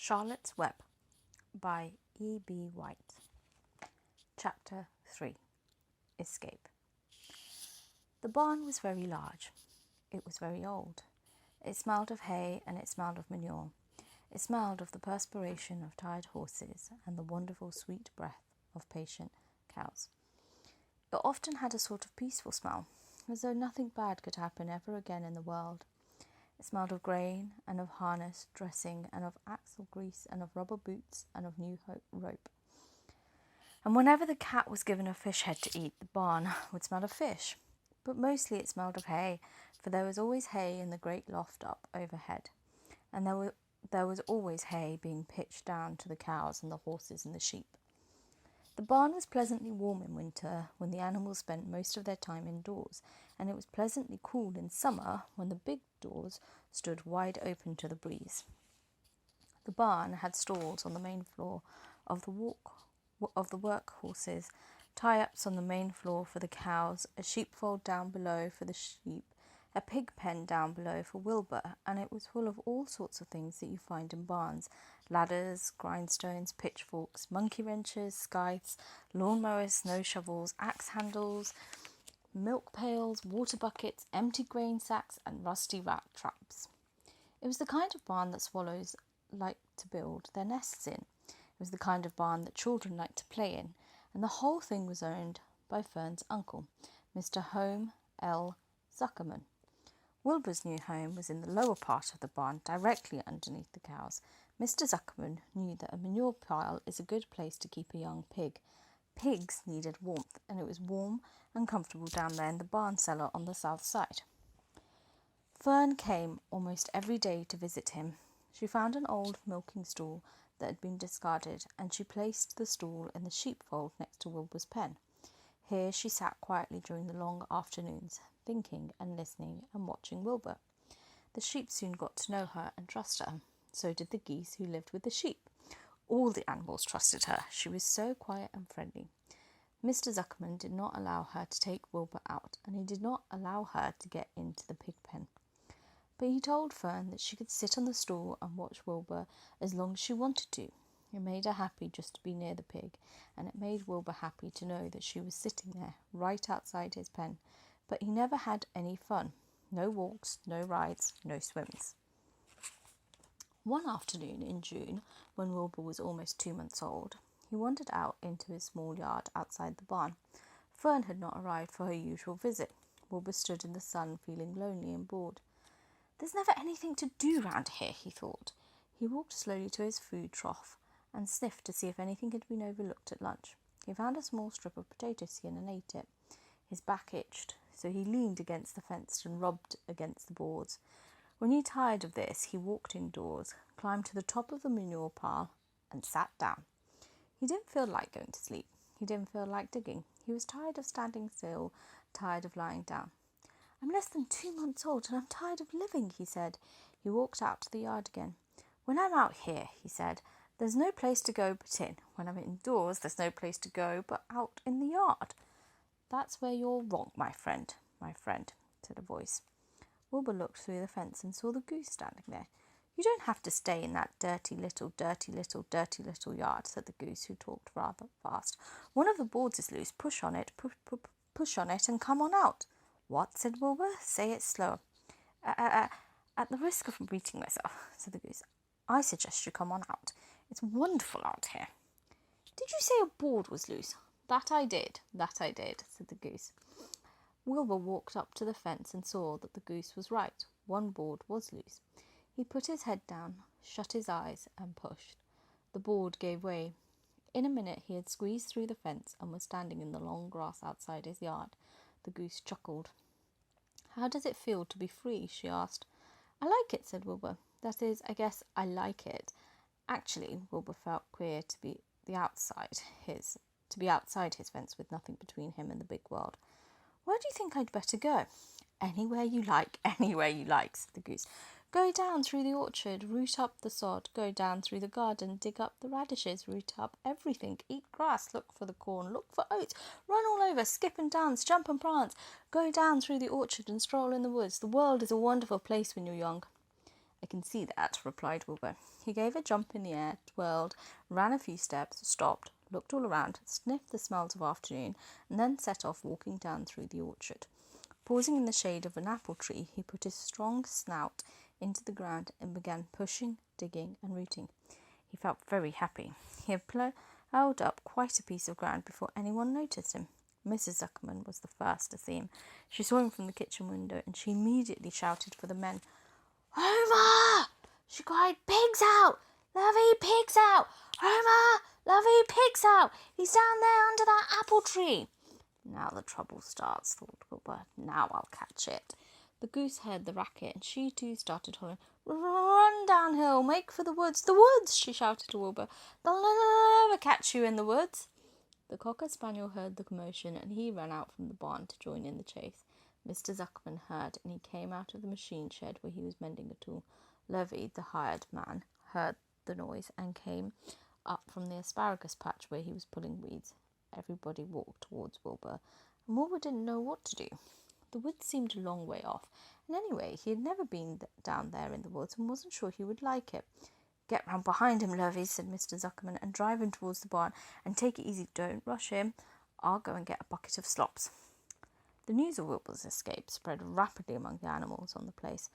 Charlotte's Web by E.B. White. Chapter 3. Escape. The barn was very large. It was very old. It smelled of hay and it smelled of manure. It smelled of the perspiration of tired horses and the wonderful sweet breath of patient cows. It often had a sort of peaceful smell, as though nothing bad could happen ever again in the world. It smelled of grain and of harness dressing and of axle grease and of rubber boots and of new rope. And whenever the cat was given a fish head to eat, the barn would smell of fish. But mostly it smelled of hay, for there was always hay in the great loft up overhead. And there was always hay being pitched down to the cows and the horses and the sheep. The barn was pleasantly warm in winter, when the animals spent most of their time indoors, and it was pleasantly cool in summer, when the big doors stood wide open to the breeze. The barn had stalls on the main floor of the work horses, tie-ups on the main floor for the cows, a sheepfold down below for the sheep, a pig pen down below for Wilbur, and it was full of all sorts of things that you find in barns: ladders, grindstones, pitchforks, monkey wrenches, scythes, lawnmowers, snow shovels, axe handles, milk pails, water buckets, empty grain sacks, and rusty rat traps. It was the kind of barn that swallows like to build their nests in. It was the kind of barn that children like to play in, and the whole thing was owned by Fern's uncle, Mr. Home L. Zuckerman. Wilbur's new home was in the lower part of the barn, directly underneath the cows. Mr. Zuckerman knew that a manure pile is a good place to keep a young pig. Pigs needed warmth, and it was warm and comfortable down there in the barn cellar on the south side. Fern came almost every day to visit him. She found an old milking stool that had been discarded, and she placed the stool in the sheepfold next to Wilbur's pen. Here she sat quietly during the long afternoons, thinking and listening and watching Wilbur. The sheep soon got to know her and trust her. So did the geese who lived with the sheep. All the animals trusted her. She was so quiet and friendly. Mr. Zuckerman did not allow her to take Wilbur out, and he did not allow her to get into the pig pen. But he told Fern that she could sit on the stool and watch Wilbur as long as she wanted to. It made her happy just to be near the pig, and it made Wilbur happy to know that she was sitting there, right outside his pen. But he never had any fun. No walks, no rides, no swims. One afternoon in June, when Wilbur was almost 2 months old, he wandered out into his small yard outside the barn. Fern had not arrived for her usual visit. Wilbur stood in the sun, feeling lonely and bored. "There's never anything to do round here," he thought. He walked slowly to his food trough and sniffed to see if anything had been overlooked at lunch. He found a small strip of potato skin and ate it. His back itched, so he leaned against the fence and rubbed against the boards. When he tired of this, he walked indoors, climbed to the top of the manure pile, and sat down. He didn't feel like going to sleep. He didn't feel like digging. He was tired of standing still, tired of lying down. "I'm less than 2 months old, and I'm tired of living," he said. He walked out to the yard again. "When I'm out here," he said, "there's no place to go but in. When I'm indoors, there's no place to go but out in the yard." "That's where you're wrong, my friend," said a voice. Wilbur looked through the fence and saw the goose standing there. "You don't have to stay in that dirty little yard," said the goose, who talked rather fast. "One of the boards is loose. Push on it, push on it, and come on out." "What?" said Wilbur. "Say it slower." At the risk of repeating myself," said the goose, "I suggest you come on out. It's wonderful out here." "Did you say a board was loose?" That I did, said the goose. Wilbur walked up to the fence and saw that the goose was right. One board was loose. He put his head down, shut his eyes, and pushed. The board gave way. In a minute he had squeezed through the fence and was standing in the long grass outside his yard. The goose chuckled. "How does it feel to be free?" she asked. "I like it," said Wilbur. "That is, I guess I like it." Actually, Wilbur felt queer to be outside his fence with nothing between him and the big world. "Where do you think I'd better go?" Anywhere you like, said the goose. "Go down through the orchard, root up the sod, go down through the garden, dig up the radishes, root up everything, eat grass, look for the corn, look for oats, run all over, skip and dance, jump and prance, go down through the orchard and stroll in the woods. The world is a wonderful place when you're young." "I can see that," replied Wilbur. He gave a jump in the air, twirled, ran a few steps, stopped, looked all around, sniffed the smells of afternoon, and then set off walking down through the orchard. Pausing in the shade of an apple tree, he put his strong snout into the ground and began pushing, digging, and rooting. He felt very happy. He had ploughed up quite a piece of ground before anyone noticed him. Mrs. Zuckerman was the first to see him. She saw him from the kitchen window, and she immediately shouted for the men. "Homer!" she cried. "Pigs out! Lovey, pigs out! Homer! Lovey, pigs out! He's down there under that apple tree." "Now the trouble starts," thought Wilbur. "Now I'll catch it." The goose heard the racket, and she too started hollering. "Run downhill, make for the woods." "The woods!" she shouted to Wilbur. "They'll never catch you in the woods." The cocker spaniel heard the commotion, and he ran out from the barn to join in the chase. Mr. Zuckerman heard, and he came out of the machine shed where he was mending a tool. Lurvy, the hired man, heard the noise and came up from the asparagus patch where he was pulling weeds. Everybody walked towards Wilbur, and Wilbur didn't know what to do. The woods seemed a long way off, and anyway, he had never been down there in the woods and wasn't sure he would like it. "Get round behind him, Lurvy," said Mr. Zuckerman, "and drive him towards the barn, and take it easy, don't rush him. I'll go and get a bucket of slops." The news of Wilbur's escape spread rapidly among the animals on the place.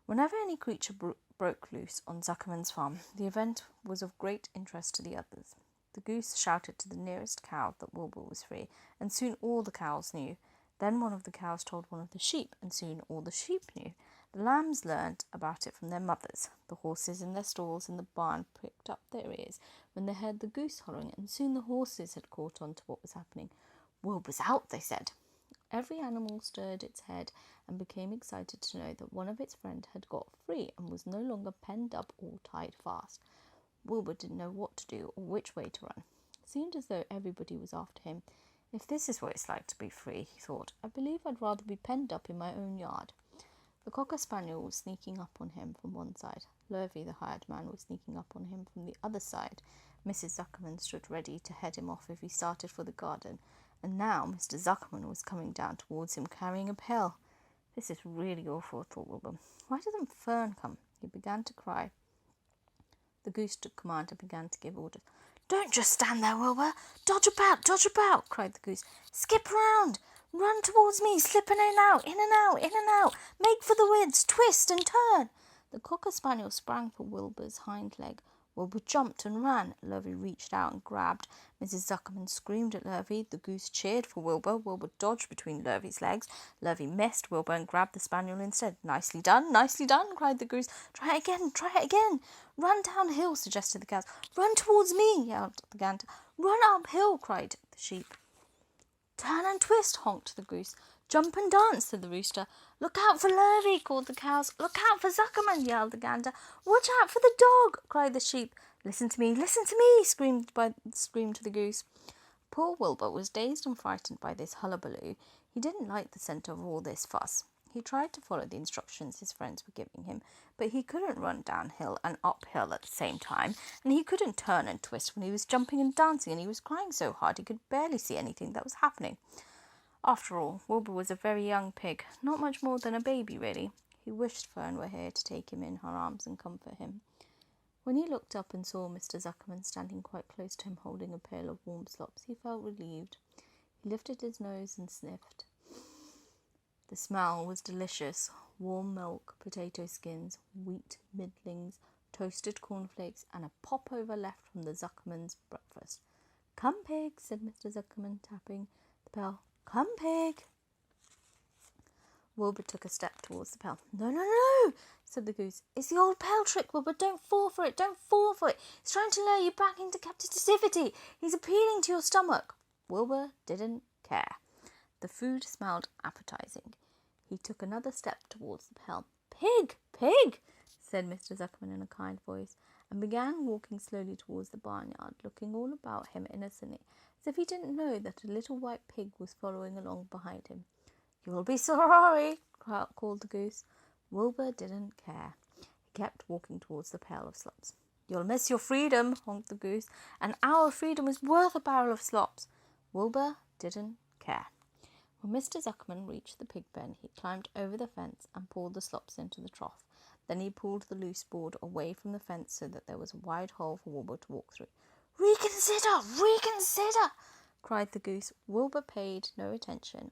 Whenever any creature broke loose on Zuckerman's farm, the event was of great interest to the others. The goose shouted to the nearest cow that Wilbur was free, and soon all the cows knew. Then one of the cows told one of the sheep, and soon all the sheep knew. The lambs learned about it from their mothers. The horses in their stalls in the barn pricked up their ears when they heard the goose hollering, and soon the horses had caught on to what was happening. "Wilbur's out," they said. Every animal stirred its head and became excited to know that one of its friends had got free and was no longer penned up or tied fast. Wilbur didn't know what to do or which way to run. It seemed as though everybody was after him. "If this is what it's like to be free," he thought, "I believe I'd rather be penned up in my own yard." The cocker spaniel was sneaking up on him from one side. Lurvy, the hired man, was sneaking up on him from the other side. Mrs. Zuckerman stood ready to head him off if he started for the garden, and now Mr. Zuckerman was coming down towards him carrying a pail. "This is really awful," thought Wilbur. "Why doesn't Fern come?" He began to cry. The goose took command and began to give orders. "Don't just stand there, Wilbur. Dodge about," cried the goose. "Skip round. Run towards me, slip in and out, in and out, in and out. Make for the woods, twist and turn." The cocker spaniel sprang for Wilbur's hind leg. Wilbur jumped and ran. Lurvy reached out and grabbed. Mrs. Zuckerman screamed at Lurvy. The goose cheered for Wilbur. Wilbur dodged between Lurvy's legs. Lurvy missed Wilbur and grabbed the spaniel instead. "Nicely done, cried the goose. Try it again. "Run downhill," suggested the cows. "Run towards me," yelled the gander. "Run uphill," cried the sheep. "Turn and twist," honked the goose. "Jump and dance," said the rooster. "Look out for Lurvy," called the cows. "Look out for Zuckerman," yelled the gander. "Watch out for the dog," cried the sheep. Listen to me," screamed the goose. Poor Wilbur was dazed and frightened by this hullabaloo. He didn't like the scent of all this fuss. He tried to follow the instructions his friends were giving him, but he couldn't run downhill and uphill at the same time, and he couldn't turn and twist when he was jumping and dancing, and he was crying so hard he could barely see anything that was happening. After all, Wilbur was a very young pig, not much more than a baby, really. He wished Fern were here to take him in her arms and comfort him. When he looked up and saw Mr. Zuckerman standing quite close to him holding a pail of warm slops, he felt relieved. He lifted his nose and sniffed. The smell was delicious. Warm milk, potato skins, wheat middlings, toasted cornflakes, and a popover left from the Zuckerman's breakfast. "Come, pig," said Mr. Zuckerman, tapping the bell. "Come, pig." Wilbur took a step towards the pail. No, said the goose. "It's the old pail trick, Wilbur. Don't fall for it. He's trying to lure you back into captivity. He's appealing to your stomach." Wilbur didn't care. The food smelled appetizing. He took another step towards the pail. Pig, said Mr. Zuckerman in a kind voice, and began walking slowly towards the barnyard, looking all about him innocently, as if he didn't know that a little white pig was following along behind him. "You'll be sorry," called the goose. Wilbur didn't care. He kept walking towards the pail of slops. "You'll miss your freedom," honked the goose. "An hour of freedom is worth a barrel of slops." Wilbur didn't care. When Mr. Zuckerman reached the pig pen, he climbed over the fence and poured the slops into the trough. Then he pulled the loose board away from the fence so that there was a wide hole for Wilbur to walk through. "Reconsider! Reconsider!" cried the goose. Wilbur paid no attention.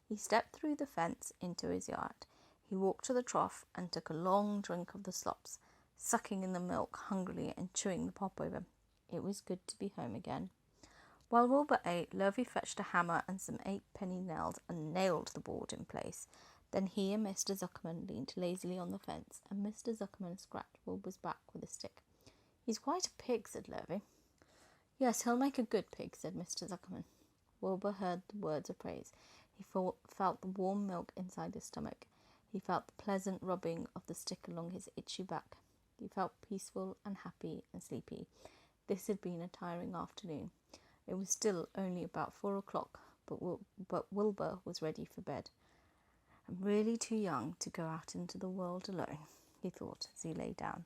He stepped through the fence into his yard. He walked to the trough and took a long drink of the slops, sucking in the milk hungrily and chewing the popover. It was good to be home again. While Wilbur ate, Lurvy fetched a hammer and some 8-penny nails and nailed the board in place. Then he and Mr. Zuckerman leaned lazily on the fence, and Mr. Zuckerman scratched Wilbur's back with a stick. "He's quite a pig," said Lurvy. "Yes, he'll make a good pig," said Mr. Zuckerman. Wilbur heard the words of praise. He felt the warm milk inside his stomach. He felt the pleasant rubbing of the stick along his itchy back. He felt peaceful and happy and sleepy. This had been a tiring afternoon. It was still only about 4 o'clock, but Wilbur was ready for bed. "I'm really too young to go out into the world alone," he thought as he lay down.